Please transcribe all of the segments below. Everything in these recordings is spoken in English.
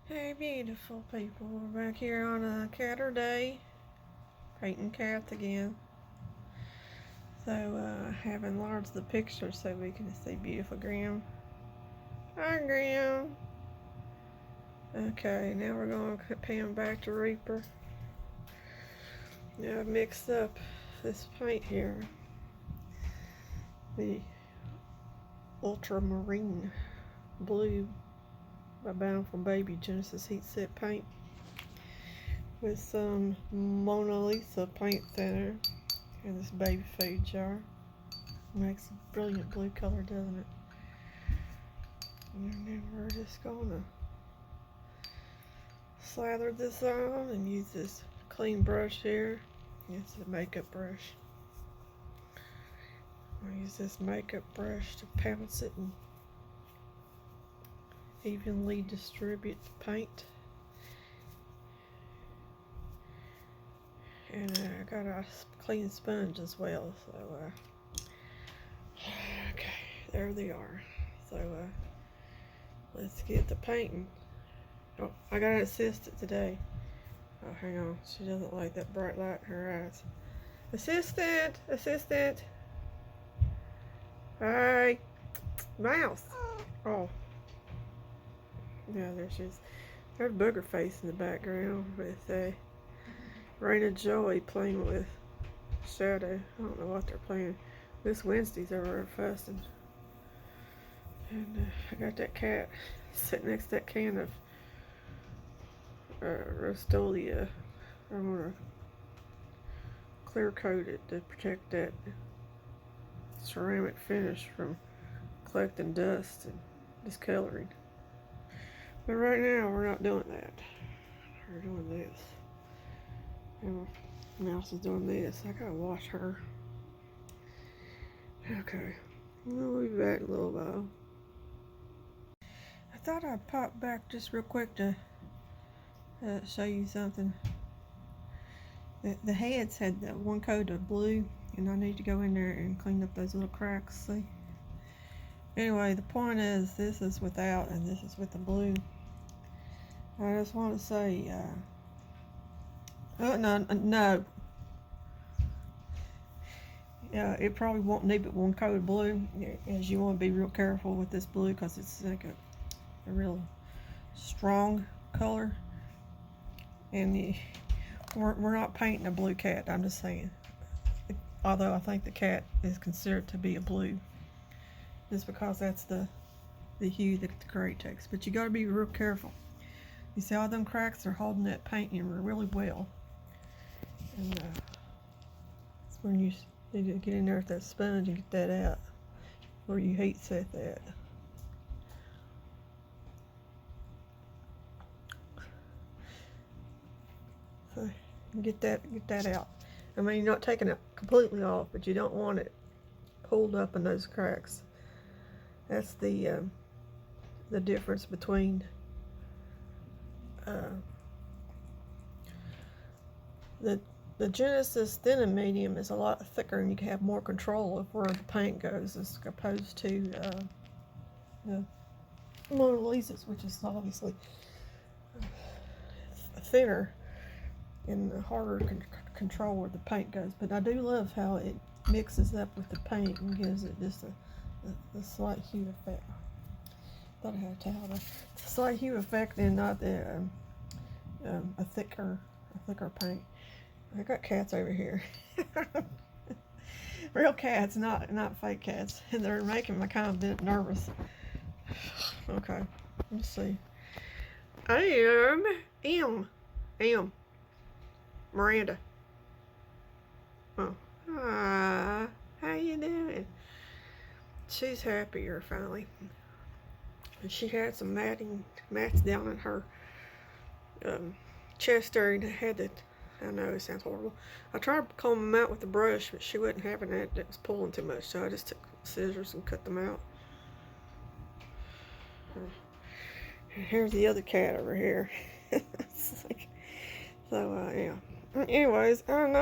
Hey beautiful people, we're back here on a catter day, painting cats again. So I have enlarged the picture so we can see beautiful Graham. Hi Graham. Okay, now we're going to pan back to Reaper. Now I've mixed up this paint here, the ultramarine blue by Bountiful Baby Genesis Heat Set paint with some Mona Lisa paint thinner and this baby food jar. Makes a brilliant blue color, doesn't it? And then we're just gonna slather this on and use this clean brush here. It's a makeup brush. I'll use this makeup brush to pounce it and evenly distribute the paint. And I got a clean sponge as well, so okay, there they are. So let's get the painting. Oh, I got an assistant today. Oh, hang on, she doesn't like that bright light in her eyes. Assistant, assistant. Hi, mouse. Oh, yeah, there she is. There's Booger Face in the background with Raina Joey playing with Shadow. I don't know what they're playing. This Wednesday's over at Fustin'. And I got that cat sitting next to that can of Rostolia. I'm gonna clear coat it to protect that ceramic finish from collecting dust and discoloring. But right now we're not doing that. We're doing this. And Mouse is doing this. I gotta wash her. Okay, we'll be back in a little while. I thought I'd pop back just real quick to show you something. The heads had one coat of blue, and I need to go in there and clean up those little cracks. See? Anyway, the point is, this is without, and this is with the blue. I just want to say, oh no. Yeah, it probably won't need but one coat of blue, as you want to be real careful with this blue because it's like a real strong color. And we're not painting a blue cat, I'm just saying. Although I think the cat is considered to be a blue, just because that's the hue that the crate takes. But you got to be real careful. You see all them cracks are holding that paint in really well. And that's when you need to get in there with that sponge and get that out, where you heat set that. So get that out. I mean, you're not taking it completely off, but you don't want it pulled up in those cracks. That's the difference between the Genesis thin and medium is a lot thicker, and you can have more control of where the paint goes as opposed to the Mona Lisa's, which is obviously thinner and harder to control where the paint goes. But I do love how it mixes up with the paint and gives it just a slight hue effect. Thought I had a towel there. It's a slight hue effect and not a thicker paint. I got cats over here. Real cats, not fake cats. And they're making me kind of a bit nervous. Okay, let's see. I am Miranda. Oh, how you doing? She's happier finally. And she had some mats down in her chest area, and had to. I know it sounds horrible. I tried to comb them out with the brush, but she wasn't having that. It was pulling too much, so I just took scissors and cut them out. And here's the other cat over here. So, yeah. Anyways, no.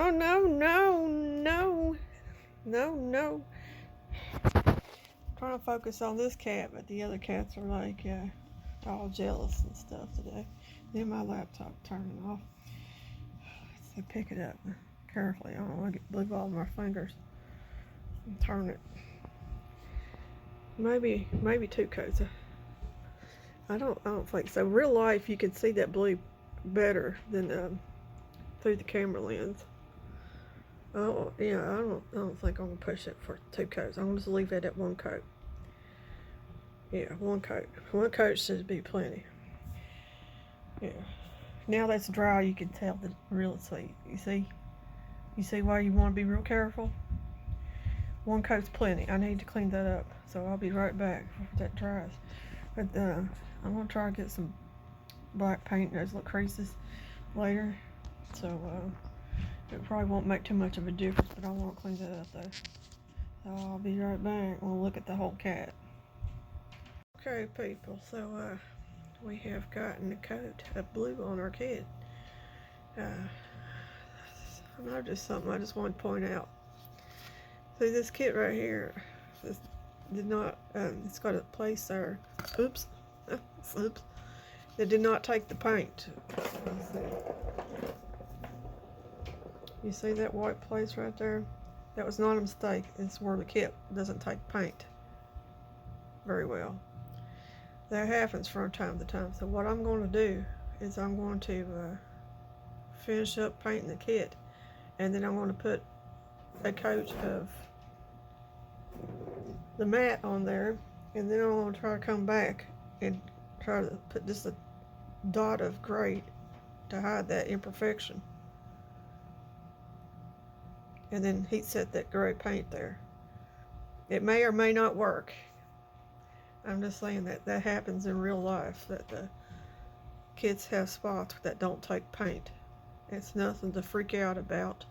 I'm trying to focus on this cat, but the other cats are like all jealous and stuff today. Then my laptop turning off. So pick it up carefully. I don't want to get blue all over my fingers. And turn it. Maybe 2 coats. I don't think so. Real life, you can see that blue better than through the camera lens. Oh yeah, I don't think I'm gonna push it for 2 coats. I'm gonna just leave it at 1 coat. Yeah, 1 coat. 1 coat should be plenty. Yeah. Now that's dry, you can tell the real estate. You see why you want to be real careful. 1 coat's plenty. I need to clean that up, so I'll be right back before that dries. But I'm gonna try to get some black paint in those little creases later. So it probably won't make too much of a difference, but I want to clean that up though. So I'll be right back. We'll look at the whole cat. Okay, people. So we have gotten a coat of blue on our kid. I noticed something I just want to point out. See this kit right here, this did not, it's got a place there, oops, oops, that did not take the paint. Let's see. You see that white place right there? That was not a mistake. It's where the kit doesn't take paint very well. That happens from time to time. So what I'm going to do is I'm going to finish up painting the kit, and then I'm going to put a coat of the matte on there, and then I'm going to try to come back and try to put just a dot of gray to hide that imperfection, and then heat set that gray paint there. It may or may not work. I'm just saying that happens in real life, that the kids have spots that don't take paint. It's nothing to freak out about.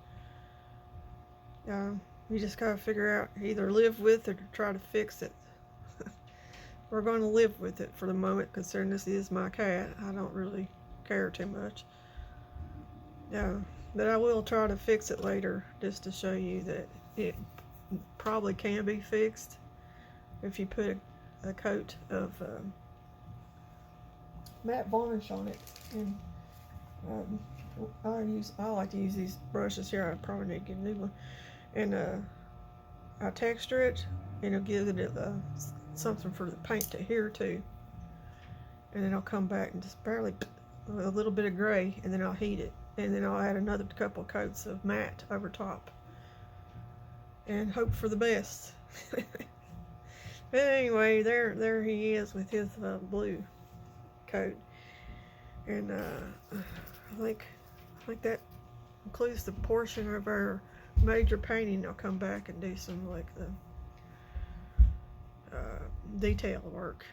You just gotta figure out, either live with it or try to fix it. We're going to live with it for the moment, considering this is my cat. I don't really care too much. But I will try to fix it later, just to show you that it probably can be fixed if you put a coat of matte varnish on it. And I like to use these brushes here. I probably need to get a new one. And I texture it, and it'll give it something for the paint to adhere to. And then I'll come back and just barely a little bit of gray, and then I'll heat it, and then I'll add another couple of coats of matte over top, and hope for the best. But anyway, there he is with his blue coat, and I think that includes the portion of our major painting. I'll come back and do some like the detail work.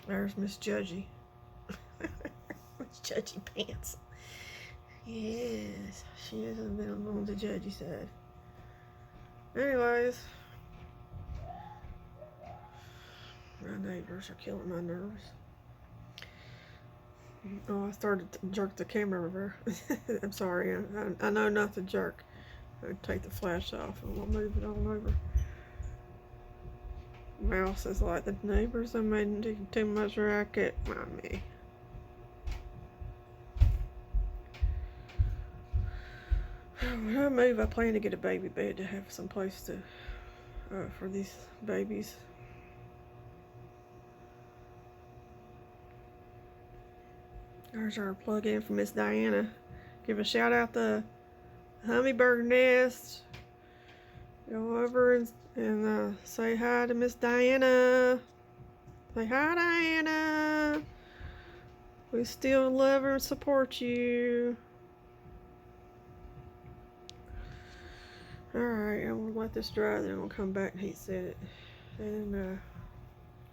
There's Miss Judgy. Miss Judgy Pants. Yes, she hasn't been on the judgy side. Anyways, my neighbors are killing my nerves. Oh, I started to jerk the camera over. I'm sorry, I know not to jerk. I'll take the flash off and we'll move it on over. Mouse is like, the neighbors are making too much racket. Mommy. When I move, I plan to get a baby bed to have some place to for these babies. There's our plug-in for Miss Diana. Give a shout out to Hummingbird Nest. Go over and say hi to Miss Diana. Say hi, Diana. We still love her and support you. Alright, I'm going to let this dry, then I'm going to come back and heat set it. And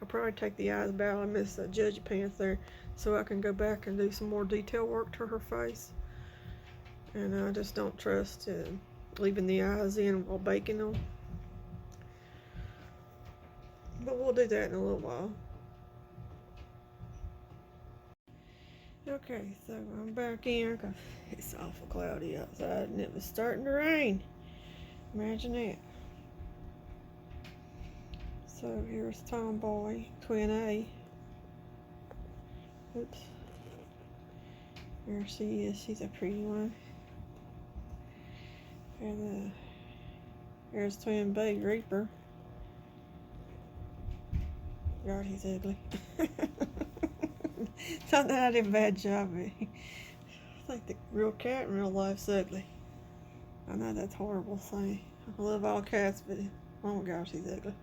I'll probably take the eyes out of Miss Judgy Pants there, so I can go back and do some more detail work to her face. And I just don't trust leaving the eyes in while baking them. But we'll do that in a little while. Okay, so I'm back in because it's awful cloudy outside and it was starting to rain. Imagine that. So here's Tomboy, Twin A. Oops. There she is. She's a pretty one. And here's Twin B, Reaper. God, he's ugly. Not that I did a bad job. I think the real cat in real life's ugly. I know that's horrible saying. I love all cats, but oh my gosh, he's ugly.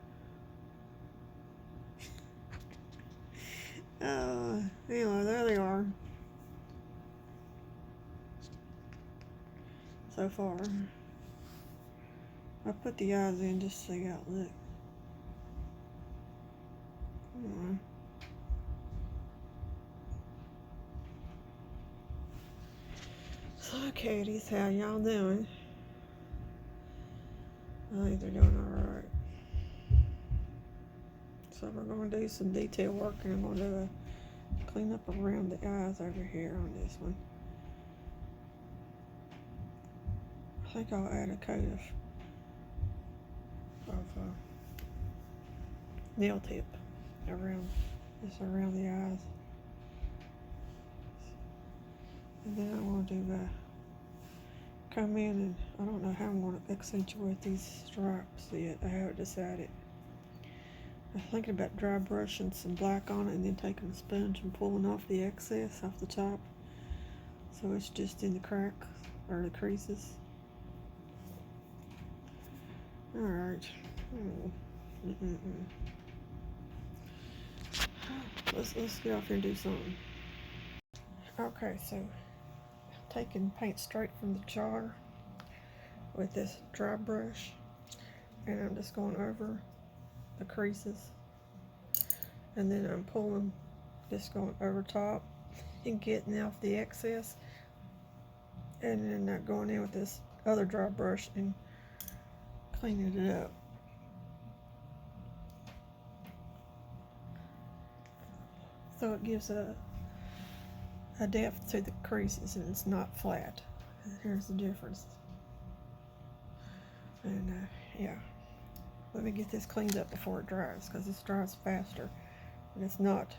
Anyway, there they are. So far. I put the eyes in just to see how it looks. So, kitties, how y'all doing? I think they're doing alright. So we're going to do some detail work, and I'm going to do a clean up around the eyes over here on this one. I think I'll add a coat of nail tip around the eyes. And then I want to come in, and I don't know how I'm going to accentuate these stripes yet. I haven't decided. I'm thinking about dry brushing some black on it and then taking a sponge and pulling off the excess off the top, so it's just in the cracks or the creases. Alright. Let's get off here and do something. Okay, so taking paint straight from the jar with this dry brush, and I'm just going over the creases, and then I'm pulling, just going over top and getting off the excess, and then going in with this other dry brush and cleaning it up. So it gives a depth to the creases, and it's not flat. Here's the difference. And yeah, let me get this cleaned up before it dries, because this dries faster and it's not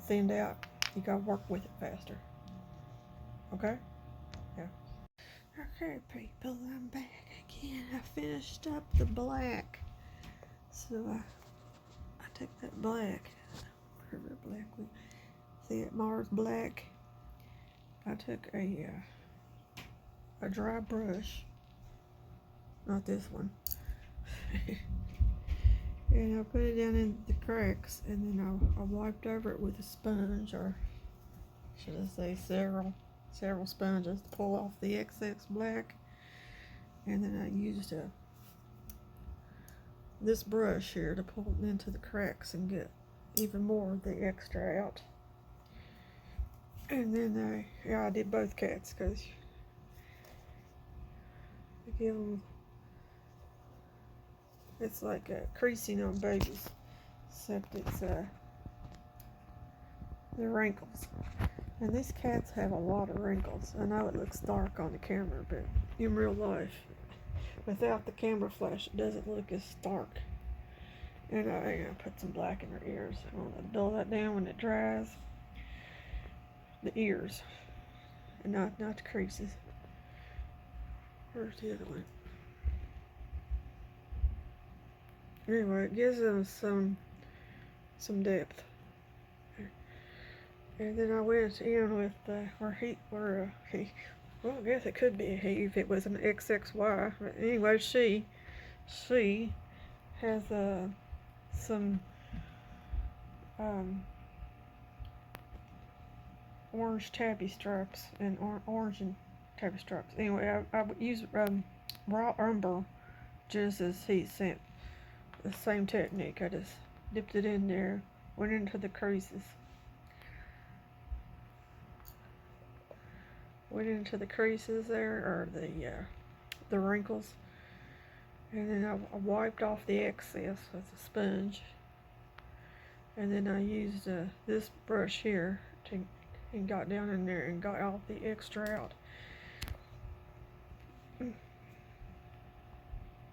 thinned out. You gotta work with it faster. Okay? Yeah. Okay, people, I'm back again. I finished up the black. So I took that black, whatever black we see it, Mars black. I took a dry brush, not this one, and I put it down in the cracks, and then I wiped over it with a sponge, or should I say several sponges, to pull off the excess black. And then I used this brush here to pull it into the cracks and get even more of the extra out. And then I did both cats, because I give them, it's like creasing on babies, except it's the wrinkles. And these cats have a lot of wrinkles. I know it looks dark on the camera, but in real life, without the camera flash, it doesn't look as stark. And I'm gonna put some black in her ears. I'm gonna dull that down when it dries. The ears, and not the creases. Where's the other one? Anyway, it gives them some depth. And then I went in with well, I guess it could be a he if it was an XXY. But anyway, she has some orange tabby stripes and orange and tabby stripes. Anyway, I would use raw umber just as he sent. The same technique. I just dipped it in there, went into the creases. Went into the creases there, or the wrinkles, and then I wiped off the excess with a sponge, and then I used this brush here and got down in there and got all the extra out.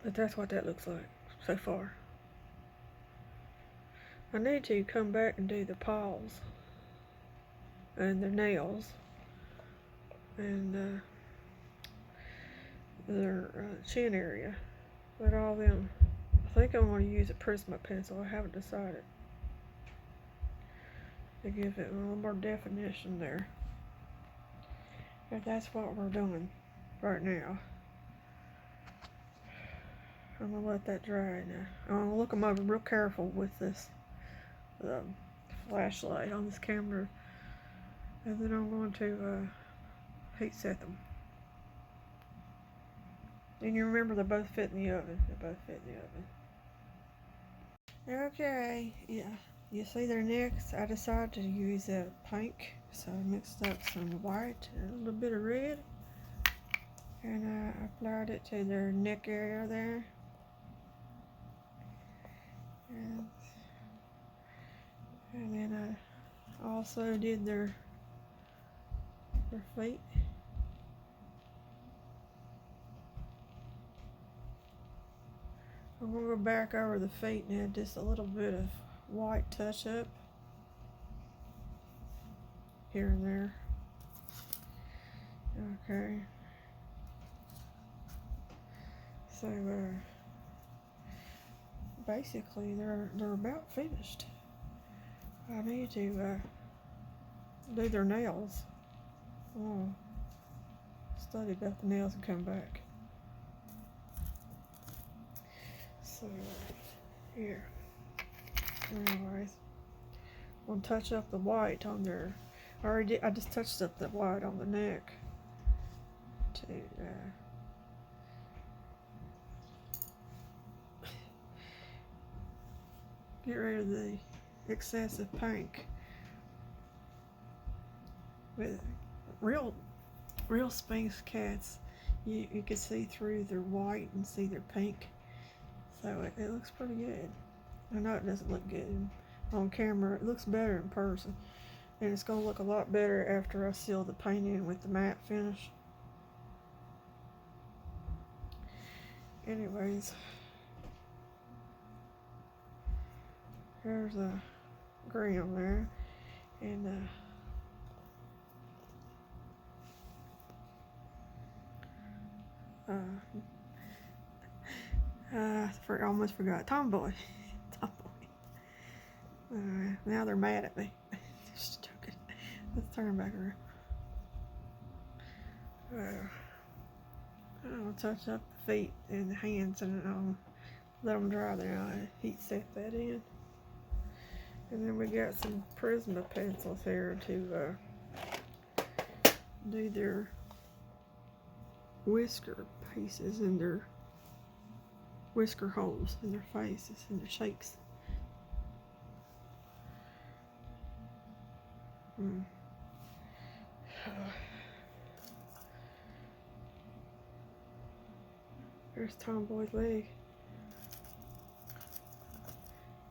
But that's what that looks like so far. I need to come back and do the paws and the nails and their chin area. But all them, I think I'm going to use a Prisma pencil. I haven't decided, to give it a little more definition there. But that's what we're doing right now. I'm going to let that dry now. I'm going to look them over real careful with this flashlight on this camera. And then I'm going to heat set them. And you remember they both fit in the oven. They both fit in the oven. Okay, yeah. You see their necks? I decided to use a pink. So I mixed up some white and a little bit of red. And I applied it to their neck area there. And then I also did their feet. I'm going to go back over the feet and add just a little bit of white touch up here and there. Okay. So basically they're about finished. I need to do their nails. Oh, study about the nails and come back. So here. Anyways, I'm gonna touch up the white on their. I just touched up the white on the neck to get rid of the excessive pink. With real Sphinx cats, you can see through their white and see their pink. So it looks pretty good. I know it doesn't look good on camera. It looks better in person. And it's going to look a lot better after I seal the paint in with the matte finish. Anyways, there's a ground there. And I almost forgot. Tomboy. Now they're mad at me. Just joking. Let's turn back around. I'll touch up the feet and the hands and I'll let them dry there. I'll heat set that in. And then we got some Prisma pencils here to do their whisker pieces and their whisker holes in their faces and their cheeks. There's Tomboy's leg.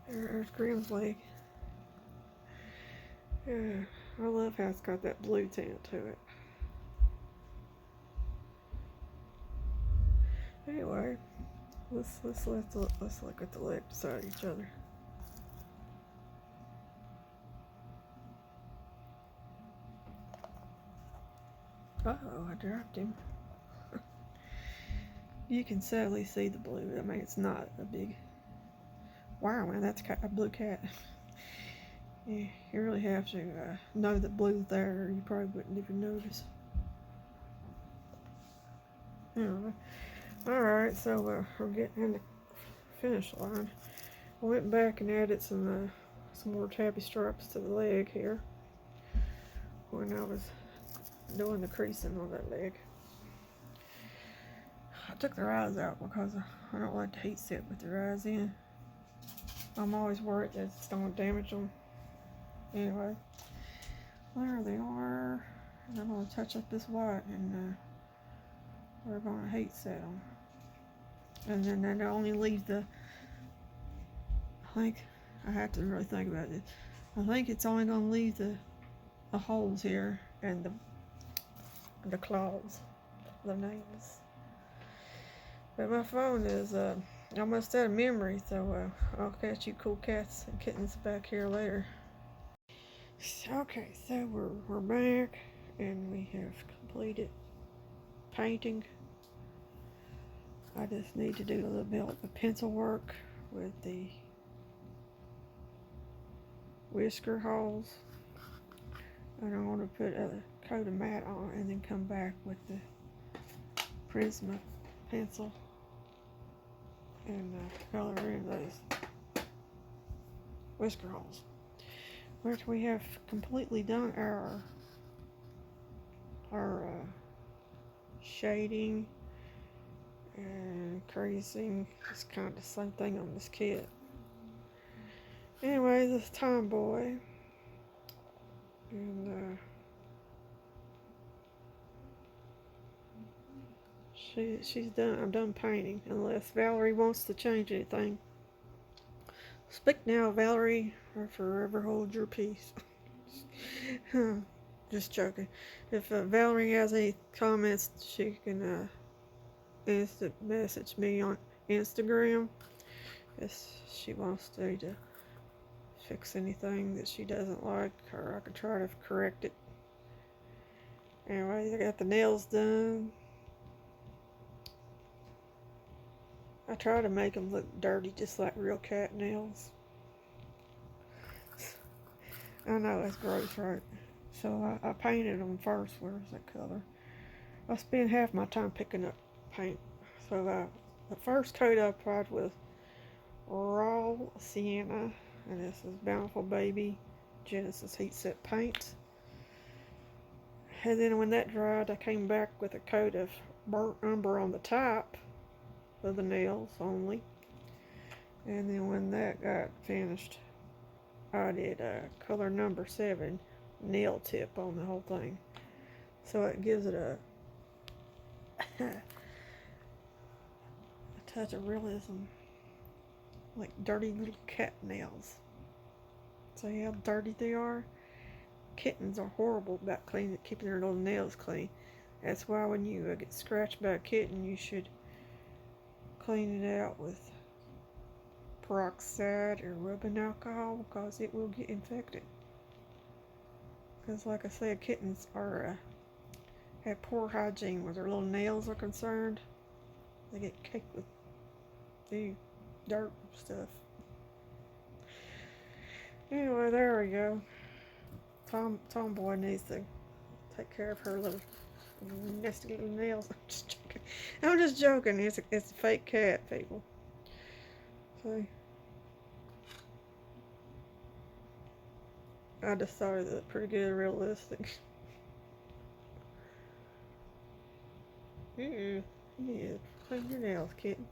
There's Grimm's leg. Yeah, I love how it's got that blue tint to it. Anyway, let's look at the leg beside each other. Uh-oh, I dropped him. You can sadly see the blue. I mean, it's not a big... Wow, man, that's a blue cat. Yeah, you really have to know that blue's there, or you probably wouldn't even notice. Anyway, alright, so we're getting in the finish line. I went back and added some more tabby stripes to the leg here when I was doing the creasing on that leg. I took their eyes out because I don't like to heat set with their eyes in. I'm always worried that it's going to damage them. Anyway, there they are. And I'm going to touch up this white and we're going to heat set them. And then that only leaves the, I think, I have to really think about it. I think it's only going to leave the holes here and the claws, the nails. But my phone is almost out of memory, so I'll catch you cool cats and kittens back here later. Okay, so we're back, and we have completed painting. I just need to do a little bit of pencil work with the whisker holes. And I'm going to put a coat of matte on and then come back with the Prisma pencil and color in those whisker holes. Which we have completely done our shading and creasing. It's kind of the same thing on this kit. Anyway, this tomboy, and she's done. I'm done painting, unless Valerie wants to change anything. Speak now, Valerie, or forever hold your peace. Just joking. If Valerie has any comments, she can instant message me on Instagram if she wants to fix anything that she doesn't like, or I can try to correct it. Anyway, I got the nails done. I try to make them look dirty, just like real cat nails. I know that's gross, right? So I painted them first. Where's that color? I spend half my time picking up paint. So the first coat I applied was raw sienna, and this is Bountiful Baby Genesis Heat Set paint. And then when that dried, I came back with a coat of burnt umber on the top of the nails only. And then when that got finished, I did color number 7 nail tip on the whole thing. So it gives it a touch of realism, like dirty little cat nails. See how dirty they are? Kittens are horrible about keeping their little nails clean. That's why when you get scratched by a kitten, you should clean it out with peroxide or rubbing alcohol, because it will get infected. Because like I said, kittens are have poor hygiene where their little nails are concerned. They get caked with dirt and stuff. Anyway, there we go. Tomboy needs to take care of her little nasty little nails. I'm just joking. I'm just joking. It's a fake cat, people. See? I just thought it looked pretty good, realistic. Yeah, clean your nails, kitten.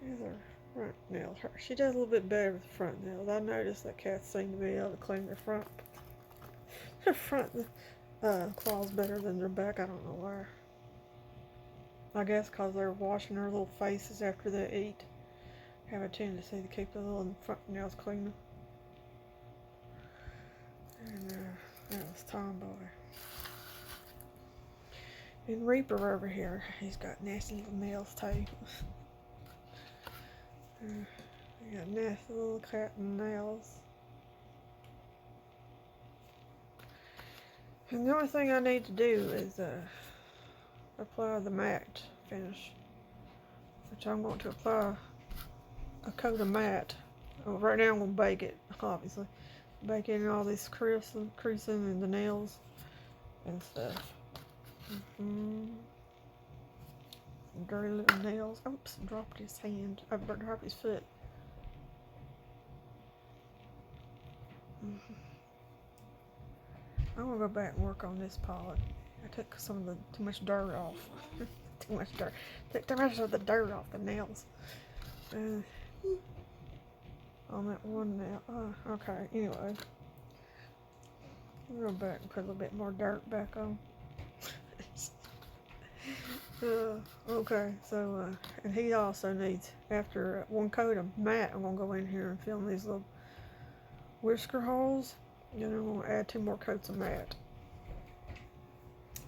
Here's her front nails. She does a little bit better with the front nails. I noticed that cats seem to be able to clean their front claws better than their back. I don't know why. I guess because they're washing their little faces after they eat. Have a tendency to keep the little front nails cleaner. And that was Tomboy. And Reaper over here, he's got nasty little nails too. He got nasty little cat nails. And the only thing I need to do is apply the matte finish, which I'm going to apply a coat of matte. Well, right now I'm going to bake it, obviously. Bake in all this creasing in the nails and stuff. Dirty little nails. Oops, dropped his hand. I dropped his foot. I'm gonna go back and work on this palette. I took some of the too much dirt off. Too much dirt. Took too much of the dirt off the nails. On that one nail. Okay, anyway. I'll go back and put a little bit more dirt back on. Okay, so, and he also needs, after one coat of matte, I'm going to go in here and fill in these little whisker holes. Then I'm going to add 2 more coats of matte.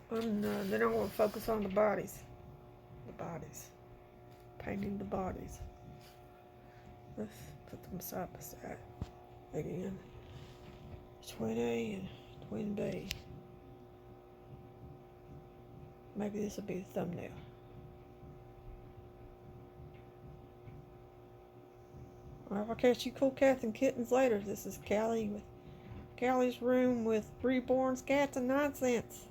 And then I'm going to focus on the bodies. bodies. Painting the bodies. Let's put them side by side again. Twin A and Twin B. Maybe this will be the thumbnail. I'll catch you cool cats and kittens later. This is Callie with Callie's Room with Reborn Cats and Nonsense.